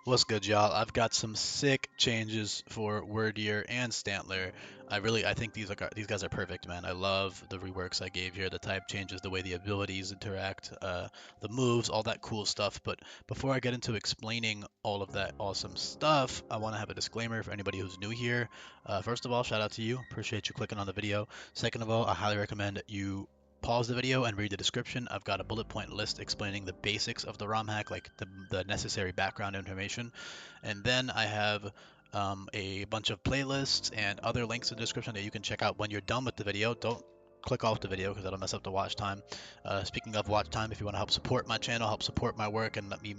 What's good, y'all? I've got some sick changes for Wyrdeer and Stantler. I think these guys are perfect, man. I love the reworks I gave here, the type changes, the way the abilities interact, the moves, all that cool stuff. But before I get into explaining all of that awesome stuff, I want to have a disclaimer for anybody who's new here. First of all, shout out to you. Appreciate you clicking on the video. Second of all, I highly recommend you pause the video and read the description. I've got a bullet point list explaining the basics of the ROM hack, like the necessary background information. And then I have a bunch of playlists and other links in the description that you can check out when you're done with the video. Don't click off the video because that'll mess up the watch time. Speaking of watch time, if you want to help support my channel, help support my work, and let me,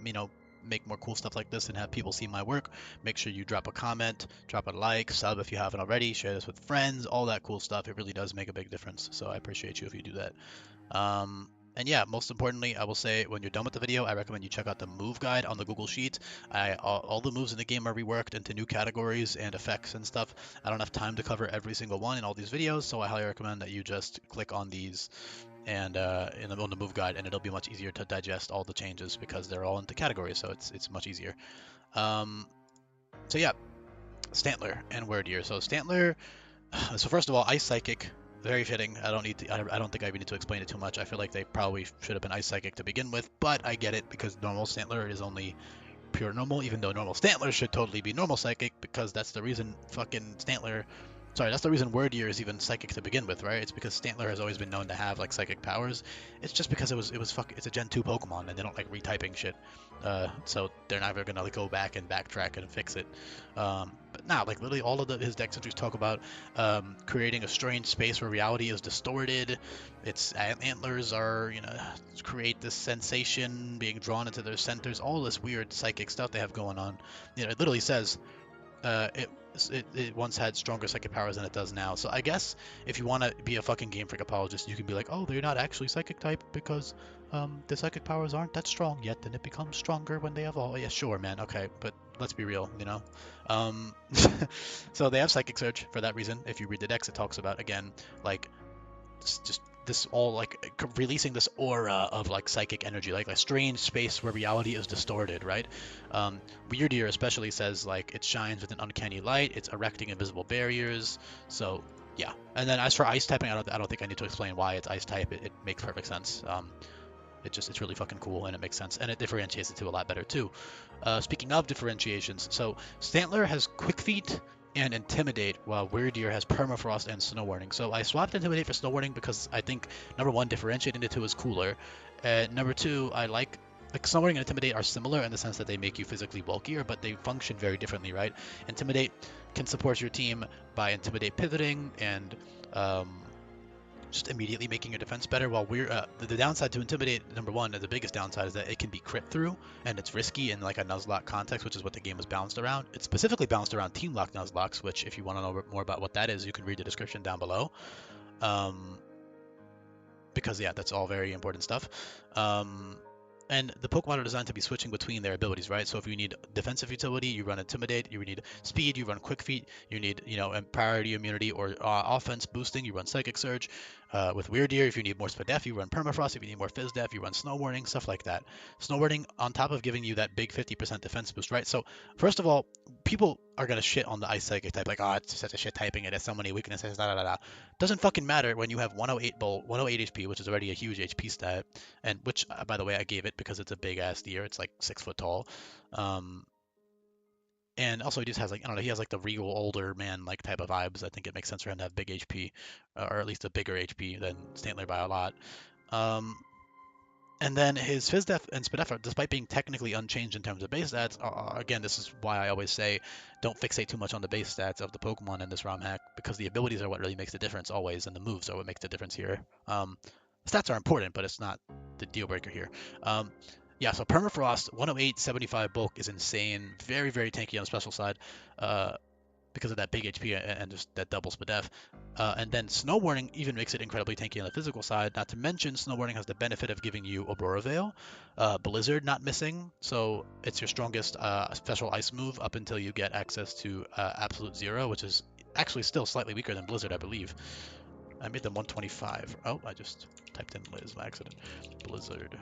make more cool stuff like this and have people see my work, make sure you drop a comment, drop a like, sub if you haven't already, share this with friends, all that cool stuff. It really does make a big difference. So I appreciate you if you do that. And yeah, most importantly, I will say when you're done with the video, I recommend you check out the move guide on the Google Sheet. All the moves in the game are reworked into new categories and effects and stuff. I don't have time to cover every single one in all these videos, so I highly recommend that you just click on these and on the move guide, and it'll be much easier to digest all the changes because they're all into categories, so it's much easier. So yeah, Stantler and Wyrdeer. So Stantler. So first of all, Ice Psychic, very fitting. I don't think I even need to explain it too much. I feel like they probably should have been Ice Psychic to begin with, but I get it because normal Stantler is only pure normal, even though normal Stantler should totally be normal Psychic because that's the reason fucking Stantler. Sorry, that's the reason Wyrdeer is even psychic to begin with, right? It's because Stantler has always been known to have like psychic powers. It's just because it's a Gen 2 Pokemon and they don't like retyping shit. So they're never gonna like go back and backtrack and fix it. But now, like literally all of his deck entries talk about creating a strange space where reality is distorted. Its antlers are, create this sensation being drawn into their centers. All this weird psychic stuff they have going on. It literally says it once had stronger psychic powers than it does now. So I guess if you want to be a fucking Game Freak apologist, you can be like, oh, they're not actually psychic type because the psychic powers aren't that strong yet, and it becomes stronger when they evolve. Yeah, sure, man. Okay, but let's be real. Um, so they have Psychic Surge for that reason. If you read the decks, it talks about again like just this all like releasing this aura of like psychic energy, like a strange space where reality is distorted, right? Wyrdeer especially says like it shines with an uncanny light, it's erecting invisible barriers. So yeah. And then as for ice typing, I don't think I need to explain why it's ice type. It makes perfect sense. It's really fucking cool and it makes sense and it differentiates the two a lot better too. Speaking of differentiations, so Stantler has Quick Feet and Intimidate, while Wyrdeer has Permafrost and Snow Warning. So I swapped Intimidate for Snow Warning because I think number one, differentiating the two is cooler, and number two, I like Snow Warning and Intimidate are similar in the sense that they make you physically bulkier, but they function very differently, right? Intimidate can support your team by Intimidate pivoting and just immediately making your defense better. While the downside to Intimidate, number one, the biggest downside is that it can be crit through, and it's risky in like a Nuzlocke context, which is what the game is balanced around. It's specifically balanced around Teamlocked Nuzlockes, which if you want to know more about what that is, you can read the description down below. Because yeah, that's all very important stuff. And the Pokemon are designed to be switching between their abilities, right? So if you need defensive utility, you run Intimidate. You need speed, you run Quick Feet. You need, priority immunity or offense boosting, you run Psychic Surge. With Wyrdeer, if you need more Spadef, you run Permafrost. If you need more Fizdef, you run Snow Warning, stuff like that. Snow Warning on top of giving you that big 50% defense boost, right? So first of all, people are gonna shit on the Ice Psychic type, like, oh, it's such a shit typing, it has so many weaknesses, da da da da. Doesn't fucking matter when you have 108 Bolt, 108 HP, which is already a huge HP stat, and which, by the way, I gave it because it's a big ass deer. It's like 6 foot tall. And also he just has like, I don't know, he has like the regal older man like type of vibes. I think it makes sense for him to have big HP, or at least a bigger HP than Stantler by a lot. And then his Fizdef and Spadef, despite being technically unchanged in terms of base stats, again, this is why I always say don't fixate too much on the base stats of the Pokemon in this ROM hack, because the abilities are what really makes the difference always, and the moves are what makes the difference here. Stats are important, but it's not the deal breaker here. Yeah, so Permafrost, 108, 75 bulk is insane. Very, very tanky on the special side because of that big HP and just that double Spadef. And then Snow Warning even makes it incredibly tanky on the physical side. Not to mention, Snow Warning has the benefit of giving you Aurora Veil, Blizzard not missing, so it's your strongest special ice move up until you get access to Absolute Zero, which is actually still slightly weaker than Blizzard, I believe. I made them 125. Oh, I just typed in Liz by accident. Blizzard.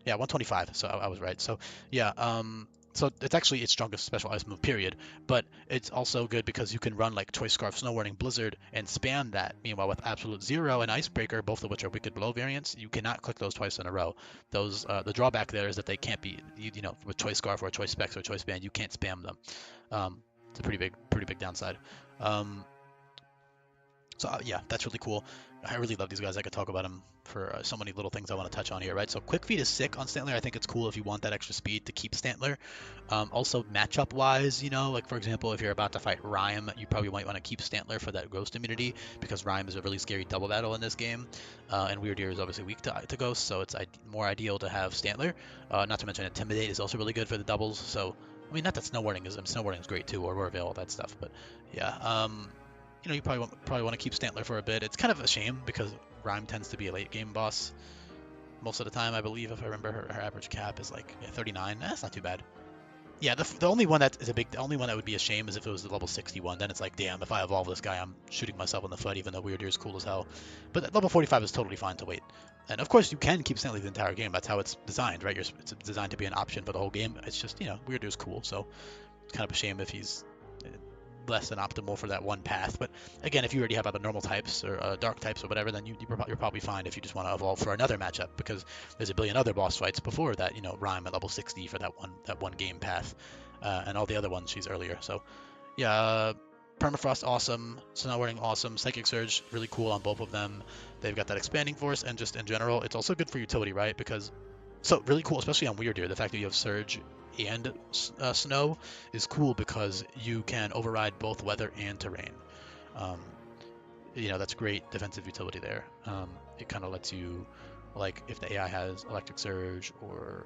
Yeah, 125. So I was right. So yeah, so it's actually its strongest special ice move, period. But it's also good because you can run like Choice Scarf, Snow Warning, Blizzard, and spam that. Meanwhile, with Absolute Zero and Icebreaker, both of which are Wicked Blow variants, you cannot click those twice in a row. Those the drawback there is that they can't be, with Choice Scarf or Choice Specs or Choice Band, you can't spam them. It's a pretty big downside. Um, so yeah, that's really cool. I really love these guys. I could talk about them for so many little things I want to touch on here, right? So Quick Feet is sick on Stantler. I think it's cool if you want that extra speed to keep Stantler. Also matchup wise, like for example, if you're about to fight Rhyme, you probably might want to keep Stantler for that Ghost immunity because Rhyme is a really scary double battle in this game, and Wyrdeer is obviously weak to Ghost, so it's more ideal to have Stantler. Not to mention Intimidate is also really good for the doubles. So I mean, not that Snow Warning is great too, or Roarveil, all that stuff, but yeah. You probably want to keep Stantler for a bit. It's kind of a shame because Rhyme tends to be a late game boss most of the time. I believe, if I remember, her average cap is like 39. That's not too bad. Yeah, the only one the only one that would be a shame is if it was the level 61. Then it's like, damn, if I evolve this guy, I'm shooting myself in the foot, even though Wyrdeer is cool as hell. But at level 45 is totally fine to wait. And of course, you can keep Stantler the entire game. That's how it's designed, right? It's designed to be an option for the whole game. It's just, Wyrdeer is cool, so it's kind of a shame if he's less than optimal for that one path. But again, if you already have other normal types or dark types or whatever, then you're probably fine if you just want to evolve for another matchup because there's a billion other boss fights before that. Rhyme at level 60 for that one game path, and all the other ones she's earlier. So yeah. Permafrost, awesome. Snow Warning, awesome. Psychic Surge, really cool on both of them. They've got that expanding force, and just in general, it's also good for utility, right? Because so really cool, especially on Wyrdeer, the fact that you have Surge and Snow is cool because you can override both weather and terrain. Um, that's great defensive utility there. It kind of lets you, like, if the AI has Electric Surge or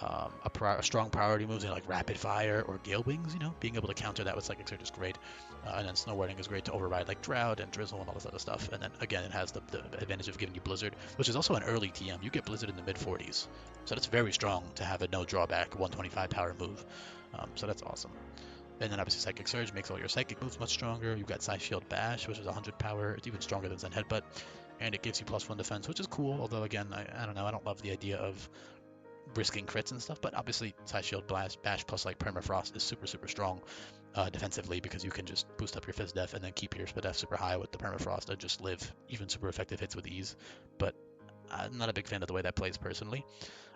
a strong priority moves, like Rapid Fire or Gale Wings, being able to counter that with Psychic Surge is great. And then Snow Warning is great to override like Drought and Drizzle and all this other stuff. And then again, it has the advantage of giving you Blizzard, which is also an early TM. You get Blizzard in the mid 40s, so that's very strong to have a no drawback 125 power move. So that's awesome. And then obviously Psychic Surge makes all your psychic moves much stronger. You've got Side Shield Bash, which is 100 power. It's even stronger than Zen Headbutt. And it gives you +1 defense, which is cool. Although again, I don't know, I don't love the idea of risking crits and stuff, but obviously Side Shield Bash plus like Permafrost is super strong defensively because you can just boost up your Fizz Def and then keep your Spit Def super high with the Permafrost and just live even super effective hits with ease. But I'm not a big fan of the way that plays personally.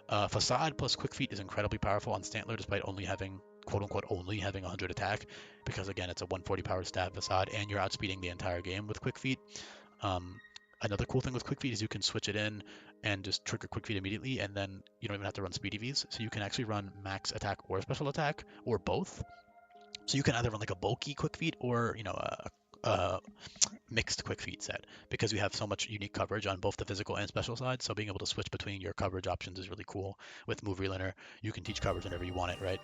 Facade plus Quick Feet is incredibly powerful on Stantler despite only having, quote unquote, only having 100 attack because again it's a 140 power stab Facade and you're outspeeding the entire game with Quick Feet. Another cool thing with Quick Feet is you can switch it in and just trigger Quick Feet immediately, and then you don't even have to run Speedy Vs. So you can actually run max attack or special attack, or both. So you can either run like a bulky Quick Feet or, a mixed Quick Feet set because you have so much unique coverage on both the physical and special side. So being able to switch between your coverage options is really cool. With Move Relaner, you can teach coverage whenever you want it, right?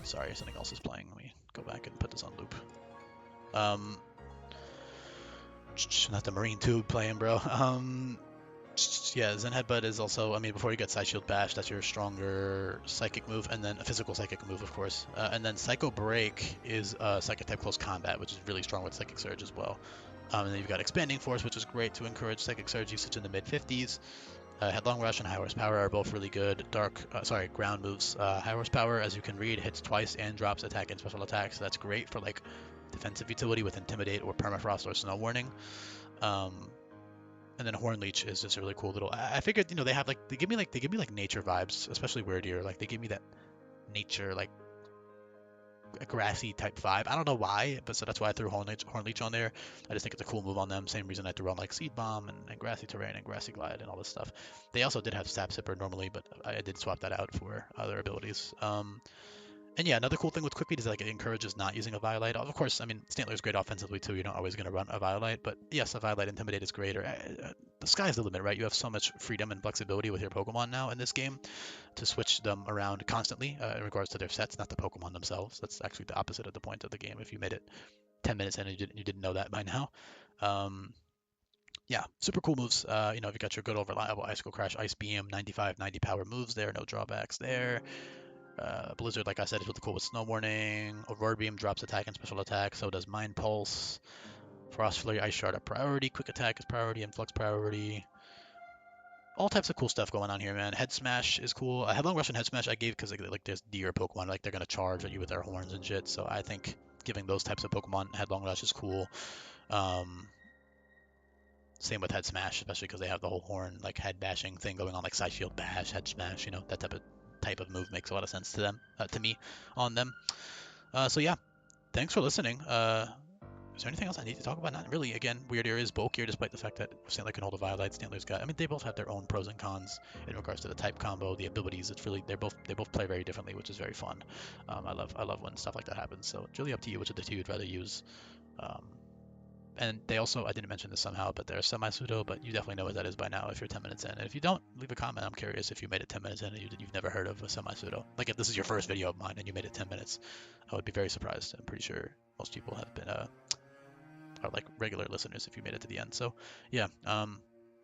Sorry, something else is playing. Let me go back and put this on loop. Not the Marine Tube playing, bro. Yeah, Zen Headbutt is also, before you get Side Shield Bash, that's your stronger psychic move, and then a physical psychic move, of course. And then Psycho Break is Psychic type close combat, which is really strong with Psychic Surge as well. And then you've got Expanding Force, which is great to encourage Psychic Surge usage in the mid 50s. Headlong Rush and High Horsepower are both really good. Ground moves. High Horsepower, as you can read, hits twice and drops attack and special attack, so that's great for like defensive utility with Intimidate or Permafrost or Snow Warning. And then Horn Leech is just a really cool little. I figured, they give me like nature vibes, especially Wyrdeer. Like they give me that nature, like a grassy type vibe. I don't know why, but so that's why I threw Horn Leech on there. I just think it's a cool move on them. Same reason I threw on like Seed Bomb and Grassy Terrain and Grassy Glide and all this stuff. They also did have Sap Sipper normally, but I did swap that out for other abilities. And yeah, another cool thing with Quick Feet is like it encourages not using a Violite. Of course, Stantler is great offensively too. You're not always going to run a Violite, but yes, a Violite Intimidate is great. The sky's the limit, right? You have so much freedom and flexibility with your Pokemon now in this game to switch them around constantly in regards to their sets, not the Pokemon themselves. That's actually the opposite of the point of the game. If you made it 10 minutes in and you didn't know that by now. Yeah, super cool moves. You got your good old reliable Icicle Crash, Ice Beam, 95, 90 power moves there. No drawbacks there. Blizzard, like I said, is really cool with Snow Warning. Aurora Beam drops attack and special attack, so does Mind Pulse. Frost Flurry, Ice Shard are priority. Quick Attack is priority. Influx priority. all types of cool stuff going on here, man. Head smash is cool. Headlong rush and head smash I gave because like there's deer Pokemon, like they're gonna charge at you with their horns and shit. So I think giving those types of Pokemon headlong rush is cool. Same with head smash, especially because they have the whole horn like head bashing thing going on, like side shield bash, head smash. You know, that type of move makes a lot of sense to them, to me, on them. So yeah, thanks for listening. Is there anything else I need to talk about? Not really. Again, Wyrdeer is bulkier despite the fact that Stantler can hold a Violite. Stantler's got. I mean, they both have their own pros and cons in regards to the type combo, the abilities. It's really they both play very differently, which is very fun. I love when stuff like that happens. So it's really up to you which of the two you'd rather use. Um, and they also, I didn't mention this somehow, but they're semi-pseudo, but you definitely know what that is by now if you're 10 minutes in. And if you don't, leave a comment. I'm curious if you made it 10 minutes in and you've never heard of a semi-pseudo. Like if this is your first video of mine and you made it 10 minutes, I would be very surprised. I'm pretty sure most people have been are like regular listeners if you made it to the end. So yeah, a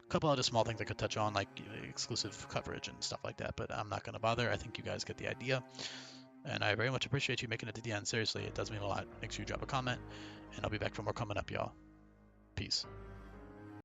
couple other small things I could touch on, like exclusive coverage and stuff like that, but I'm not going to bother. I think you guys get the idea. And I very much appreciate you making it to the end. Seriously, it does mean a lot. Make sure you drop a comment, and I'll be back for more coming up, y'all. Peace.